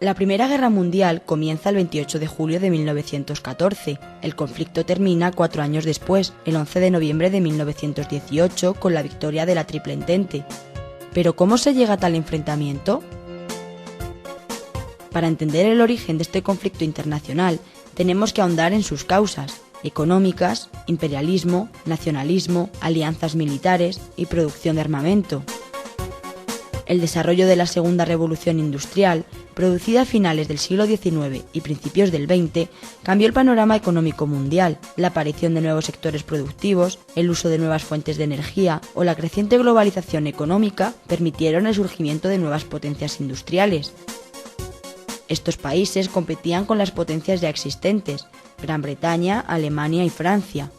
La Primera Guerra Mundial comienza el 28 de julio de 1914. El conflicto termina 4 años después, el 11 de noviembre de 1918, con la victoria de la Triple Entente. ¿Pero cómo se llega a tal enfrentamiento? Para entender el origen de este conflicto internacional, tenemos que ahondar en sus causas económicas, imperialismo, nacionalismo, alianzas militares y producción de armamento. El desarrollo de la Segunda Revolución Industrial, producida a finales del siglo XIX y principios del XX, cambió el panorama económico mundial. La aparición de nuevos sectores productivos, el uso de nuevas fuentes de energía o la creciente globalización económica permitieron el surgimiento de nuevas potencias industriales. Estos países competían con las potencias ya existentes, Gran Bretaña, Alemania y Francia.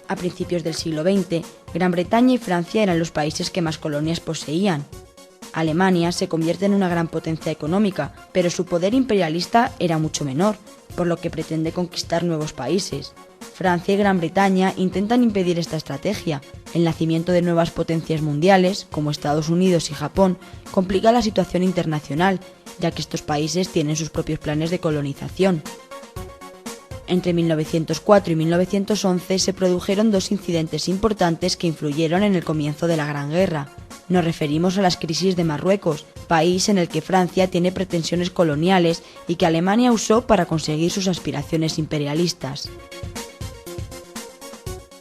A principios del siglo XX, Gran Bretaña y Francia eran los países que más colonias poseían. Alemania se convierte en una gran potencia económica, pero su poder imperialista era mucho menor, por lo que pretende conquistar nuevos países. Francia y Gran Bretaña intentan impedir esta estrategia. El nacimiento de nuevas potencias mundiales, como Estados Unidos y Japón, complica la situación internacional, ya que estos países tienen sus propios planes de colonización. Entre 1904 y 1911 se produjeron 2 incidentes importantes que influyeron en el comienzo de la Gran Guerra. Nos referimos a las crisis de Marruecos, país en el que Francia tiene pretensiones coloniales y que Alemania usó para conseguir sus aspiraciones imperialistas.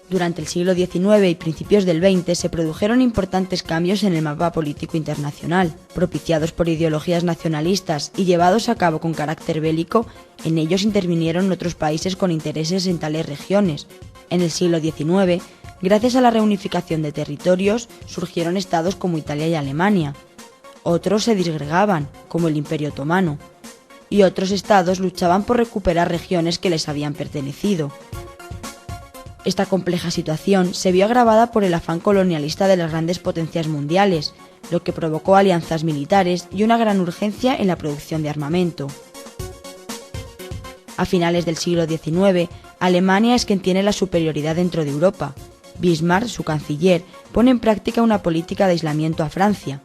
Durante el siglo XIX y principios del XX se produjeron importantes cambios en el mapa político internacional, propiciados por ideologías nacionalistas y llevados a cabo con carácter bélico. En ellos intervinieron otros países con intereses en tales regiones. En el siglo XIX, gracias a la reunificación de territorios, surgieron estados como Italia y Alemania. Otros se disgregaban, como el Imperio Otomano, y otros estados luchaban por recuperar regiones que les habían pertenecido. Esta compleja situación se vio agravada por el afán colonialista de las grandes potencias mundiales, lo que provocó alianzas militares y una gran urgencia en la producción de armamento. A finales del siglo XIX, Alemania es quien tiene la superioridad dentro de Europa. Bismarck, su canciller, pone en práctica una política de aislamiento a Francia.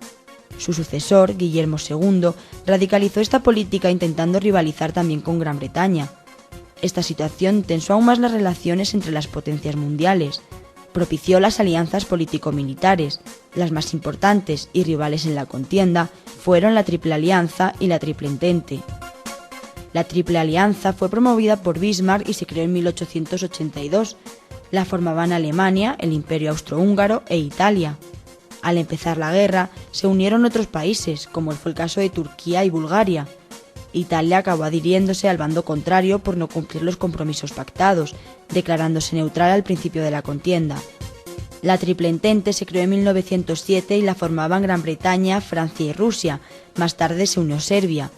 Su sucesor, Guillermo II, radicalizó esta política intentando rivalizar también con Gran Bretaña. Esta situación tensó aún más las relaciones entre las potencias mundiales, propició las alianzas político-militares. Las más importantes y rivales en la contienda fueron la Triple Alianza y la Triple Entente. La Triple Alianza fue promovida por Bismarck y se creó en 1882. La formaban Alemania, el Imperio Austrohúngaro e Italia. Al empezar la guerra, se unieron otros países, como fue el caso de Turquía y Bulgaria. Italia acabó adhiriéndose al bando contrario por no cumplir los compromisos pactados, declarándose neutral al principio de la contienda. La Triple Entente se creó en 1907 y la formaban Gran Bretaña, Francia y Rusia. Más tarde se unió Serbia.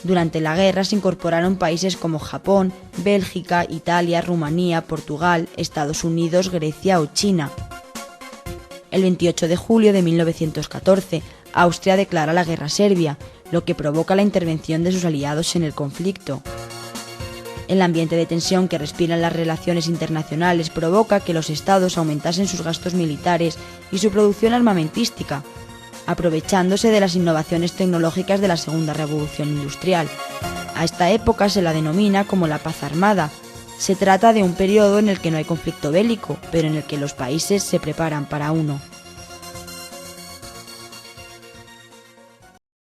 Durante la guerra se incorporaron países como Japón, Bélgica, Italia, Rumanía, Portugal, Estados Unidos, Grecia o China. El 28 de julio de 1914, Austria declara la guerra a Serbia, lo que provoca la intervención de sus aliados en el conflicto. El ambiente de tensión que respiran las relaciones internacionales provoca que los estados aumentasen sus gastos militares y su producción armamentística, aprovechándose de las innovaciones tecnológicas de la Segunda Revolución Industrial. A esta época se la denomina como la paz armada. Se trata de un periodo en el que no hay conflicto bélico, pero en el que los países se preparan para uno.